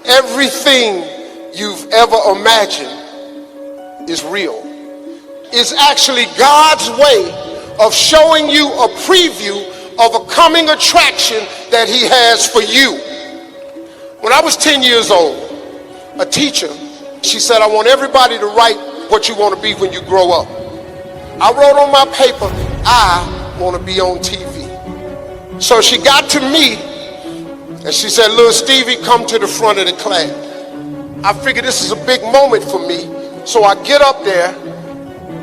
Everything you've ever imagined is real. It's actually God's way of showing you a preview of a coming attraction that he has for you. When I was 10 years old, a teacher, she said, I want everybody to write what you want to be when you grow up. I wrote on my paper, I want to be on TV. So she got to me and she said, little Stevie, come to the front of the class. I figured this is a big moment for me. So I get up there,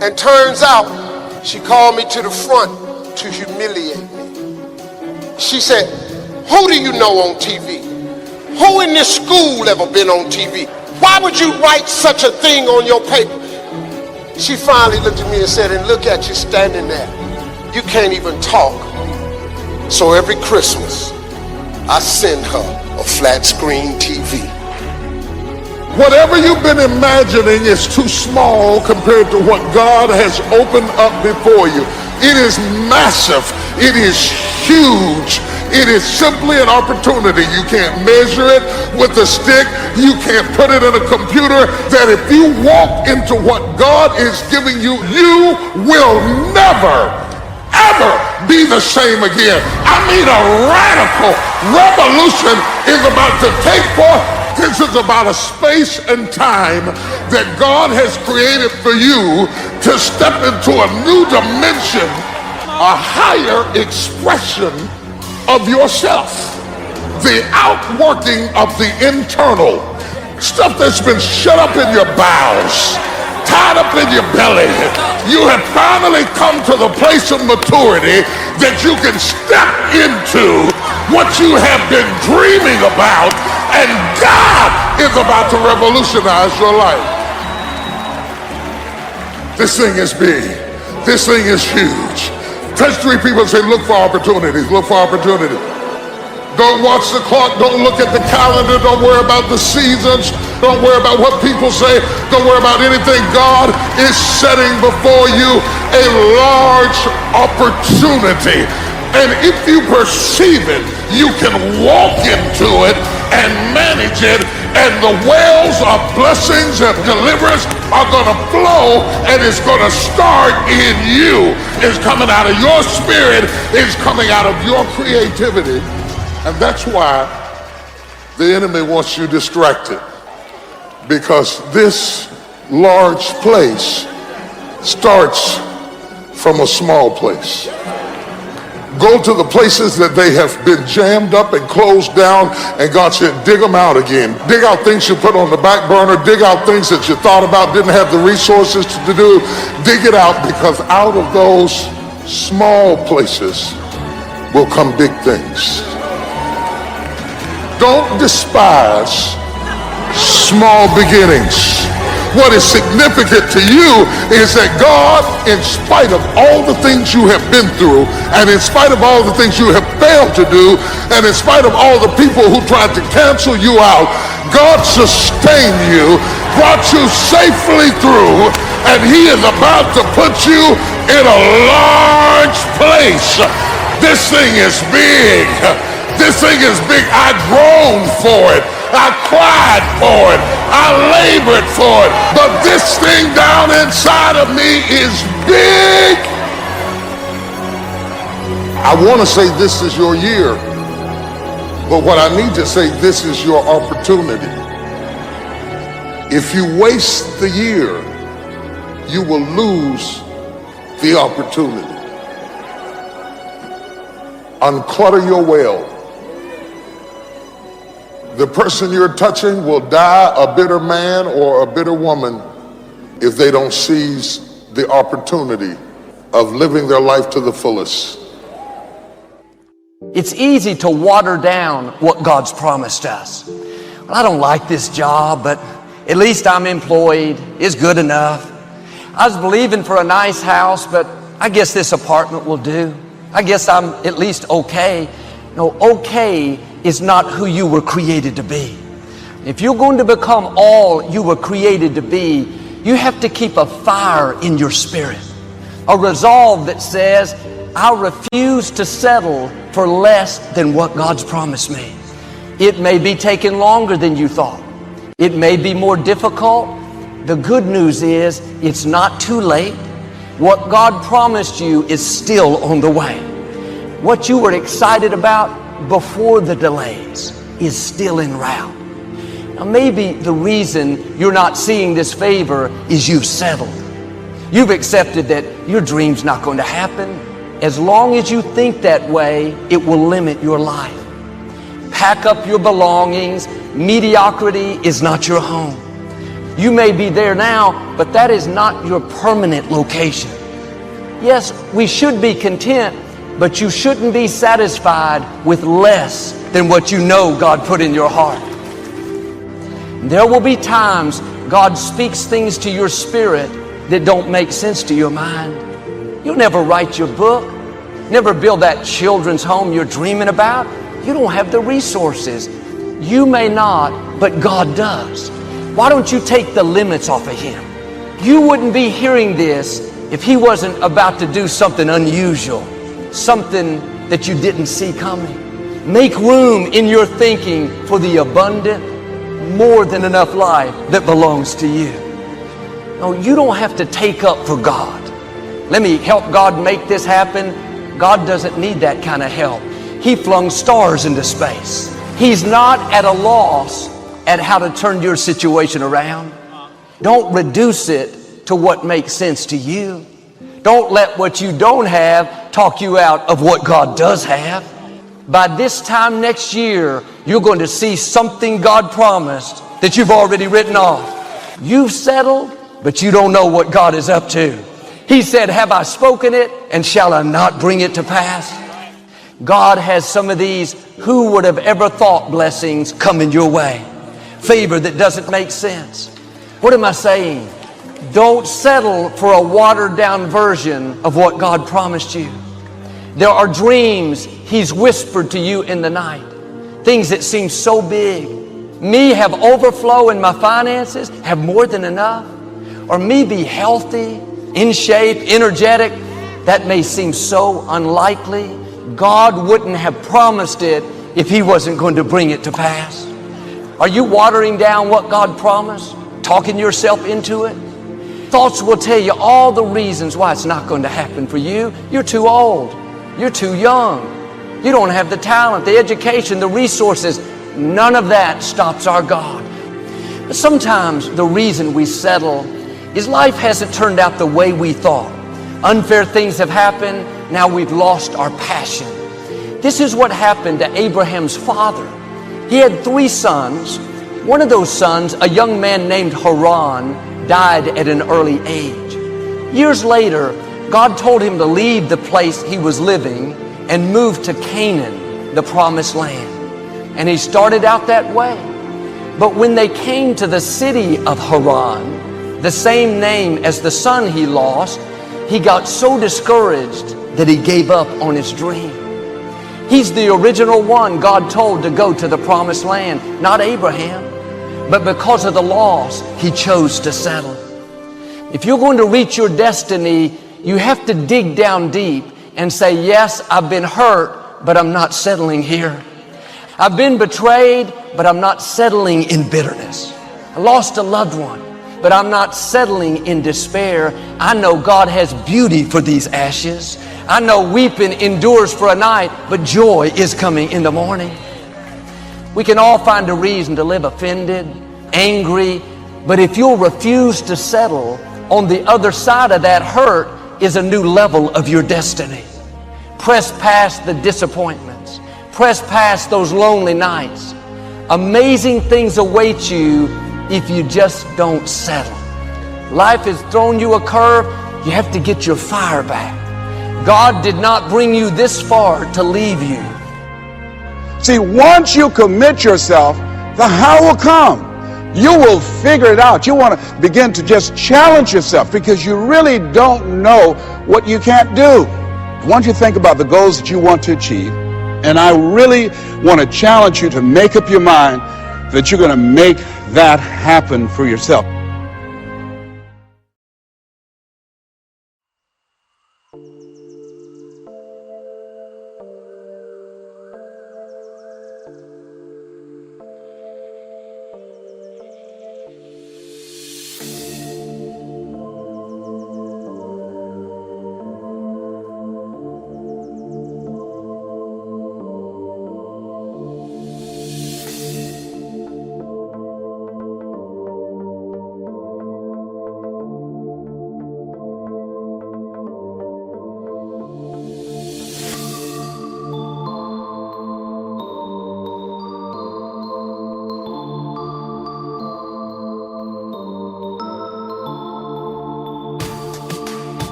and turns out she called me to the front to humiliate me. She said, who do you know on TV? Who in this school ever been on TV? Why would you write such a thing on your paper? She finally looked at me and said, and look at you standing there. You can't even talk. So every Christmas, I send her a flat screen TV. Whatever you've been imagining is too small compared to what God has opened up before you. It is massive. It is huge. It is simply an opportunity. You can't measure it with a stick. You can't put it in a computer. That if you walk into what God is giving you, you will never, ever be the same again. I mean, a radical revolution is about to take forth. This is about a space and time that God has created for you to step into a new dimension, a higher expression of yourself. The outworking of the internal stuff that's been shut up in your bowels, tied up in your belly. You have finally come to the place of maturity that you can step into what you have been dreaming about, and God is about to revolutionize your life. This thing is big. This thing is huge. Touch three people and say, look for opportunities. Look for opportunities. Don't watch the clock. Don't look at the calendar. Don't worry about the seasons. Don't worry about what people say. Don't worry about anything. God is setting before you a large opportunity. And if you perceive it, you can walk into it and manage it, and the wells of blessings and deliverance are going to flow, and it's going to start in you. It's coming out of your spirit. It's coming out of your creativity. And that's why the enemy wants you distracted, because this large place starts from a small place. Go to the places that they have been jammed up and closed down, and God said, dig them out again. Dig out things you put on the back burner. Dig out things that you thought about, didn't have the resources to do. Dig it out, because out of those small places will come big things. Don't despise small beginnings. What is significant to you is that God, in spite of all the things you have been through, and in spite of all the things you have failed to do, and in spite of all the people who tried to cancel you out, God sustained you, brought you safely through, and he is about to put you in a large place. This thing is big. This thing is big. I groaned for it. I cried for it. I labored for it. But this thing down inside of me is big. I want to say this is your year, but what I need to say, this is your opportunity. If you waste the year, you will lose the opportunity. Unclutter your well. The person you're touching will die a bitter man or a bitter woman if they don't seize the opportunity of living their life to the fullest. It's easy to water down what God's promised us. Well, I don't like this job, but at least I'm employed. It's good enough. I was believing for a nice house, but I guess this apartment will do. I guess I'm at least okay. No, okay is not who you were created to be. If you're going to become all you were created to be, you have to keep a fire in your spirit, a resolve that says, I'll refuse to settle for less than what God's promised me. It may be taking longer than you thought. It may be more difficult. The good news is it's not too late. What God promised you is still on the way. What you were excited about before the delays is still en route. Now maybe the reason you're not seeing this favor is you've settled. You've accepted that your dream's not going to happen. As long as you think that way, it will limit your life. Pack up your belongings. Mediocrity is not your home. You may be there now, but that is not your permanent location. Yes, we should be content, but you shouldn't be satisfied with less than what you know God put in your heart. There will be times God speaks things to your spirit that don't make sense to your mind. You'll never write your book, never build that children's home you're dreaming about. You don't have the resources. You may not, but God does. Why don't you take the limits off of Him? You wouldn't be hearing this if He wasn't about to do something unusual, something that you didn't see coming. Make room in your thinking for the abundant, more than enough life that belongs to you. No, you don't have to take up for God. Let me help God make this happen. God doesn't need that kind of help. He flung stars into space. He's not at a loss at how to turn your situation around. Don't reduce it to what makes sense to you. Don't let what you don't have talk you out of what God does have. By this time next year, you're going to see something God promised that you've already written off. You've settled, but you don't know what God is up to. He said, have I spoken it, and shall I not bring it to pass? God has some of these who would have ever thought blessings coming your way. Favor that doesn't make sense. What am I saying? Don't settle for a watered down version of what God promised you. There are dreams He's whispered to you in the night. Things that seem so big. Me have overflow in my finances, have more than enough. Or me be healthy, in shape, energetic. That may seem so unlikely. God wouldn't have promised it if He wasn't going to bring it to pass. Are you watering down what God promised? Talking yourself into it? Thoughts will tell you all the reasons why it's not going to happen for you. You're too old. You're too young. You don't have the talent, the education, the resources. None of that stops our God. But sometimes the reason we settle is life hasn't turned out the way we thought. Unfair things have happened. Now we've lost our passion. This is what happened to Abraham's father. He had 3 sons. One of those sons, a young man named Haran, died at an early age. Years later, God told him to leave the place he was living and move to Canaan, the promised land. And he started out that way. But when they came to the city of Haran, the same name as the son he lost, he got so discouraged that he gave up on his dream. He's the original one God told to go to the promised land, not Abraham. But because of the loss, he chose to settle. If you're going to reach your destiny, you have to dig down deep and say, yes, I've been hurt, but I'm not settling here. I've been betrayed, but I'm not settling in bitterness. I lost a loved one, but I'm not settling in despair. I know God has beauty for these ashes. I know weeping endures for a night, but joy is coming in the morning. We can all find a reason to live offended, angry, but if you'll refuse to settle, on the other side of that hurt is a new level of your destiny. Press past the disappointments. Press past those lonely nights. Amazing things await you if you just don't settle. Life has thrown you a curve. You have to get your fire back. God did not bring you this far to leave you. See, once you commit yourself, the how will come. You will figure it out. You want to begin to just challenge yourself because you really don't know what you can't do. Once you think about the goals that you want to achieve, and I really want to challenge you to make up your mind that you're going to make that happen for yourself.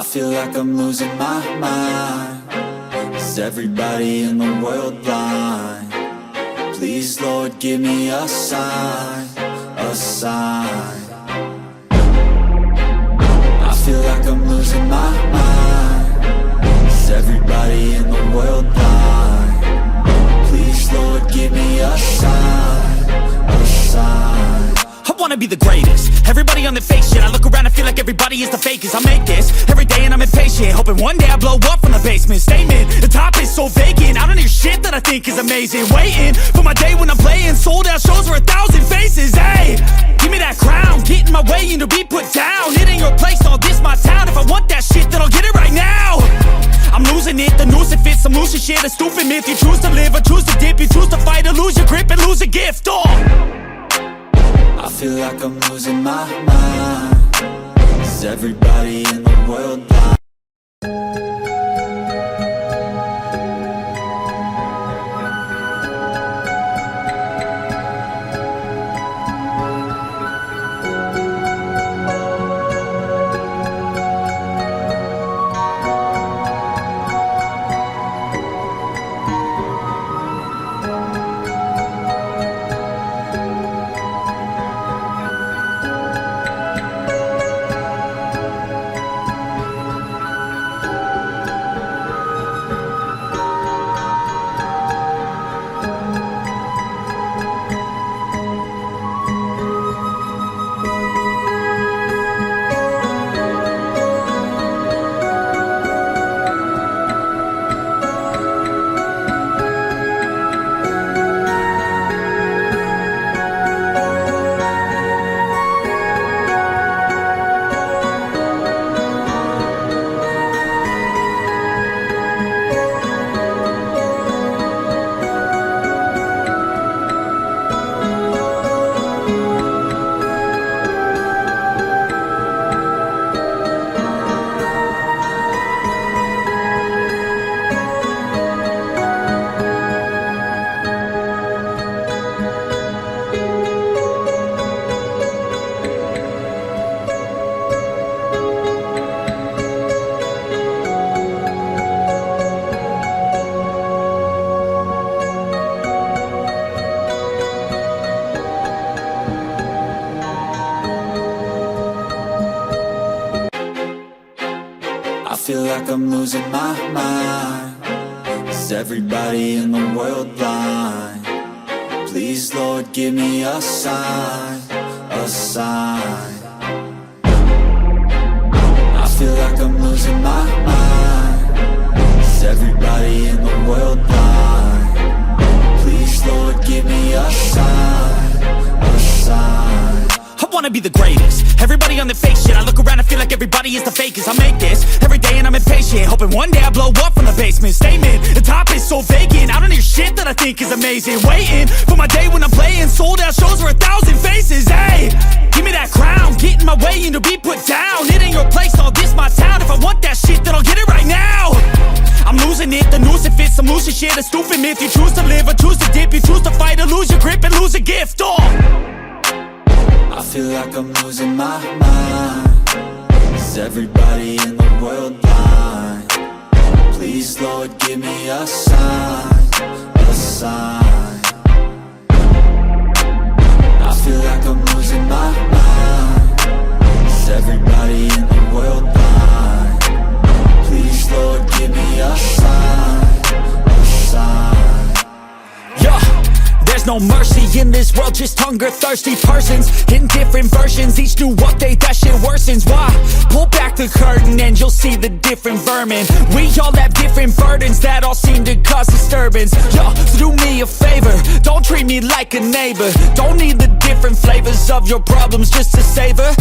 I feel like I'm losing my mind. Is everybody in the world blind? Please, Lord, give me a sign, a sign. I feel like I'm losing my mind. Is everybody in the world blind? Please, Lord, give me a sign, a sign. I wanna be the greatest. Everybody on the fake shit. I look around and feel like everybody is the fakest. I make this every day and I'm impatient, hoping one day I blow up from the basement. Statement, the top is so vacant. I don't hear shit that I think is amazing. Waiting for my day when I'm playing sold out shows for 1,000 faces. Hey, give me that crown, get in my way and to be put down. It ain't your place, all this my town. If I want that shit, then I'll get it right now. I'm losing it, the noose it fits. I'm losing shit, a stupid myth. You choose to live or choose to dip. You choose to fight or lose your grip and lose a gift. I feel like I'm losing my mind. Is everybody in the world blind? I feel like I'm losing my mind. Is everybody in the world blind? Please, Lord, give me a sign, a sign. I feel like I'm losing my mind. Is everybody in the world blind? Please, Lord, give me a sign, a sign. I wanna be the greatest. Everybody on the fake shit. I look around and feel like everybody is the fakest. I make this every day and I'm impatient, hoping one day I blow up from the basement. Statement, the top is so vacant. I don't hear shit that I think is amazing. Waiting for my day when I'm playing sold out shows for 1,000 faces. Hey, give me that crown, get in my way and to be put down. It ain't your place, all this my town. If I want that shit, then I'll get it right now. I'm losing it, the noose it fits. I'm losing shit, a stupid myth. You choose to live or choose to dip. You choose to fight or lose your grip and lose a gift. I feel like I'm losing my mind. Is everybody in the world blind? Please, Lord, give me a sign, a sign. I feel like I'm losing my mind. Is everybody in the world blind? Please, Lord, give me a sign, a sign. Yeah. There's no mercy in this world, just hunger-thirsty persons in different versions. Each new update, that shit worsens. Why? Pull back the curtain and you'll see the different vermin. We all have different burdens that all seem to cause disturbance. Yo, so do me a favor, don't treat me like a neighbor. Don't need the different flavors of your problems just to savor.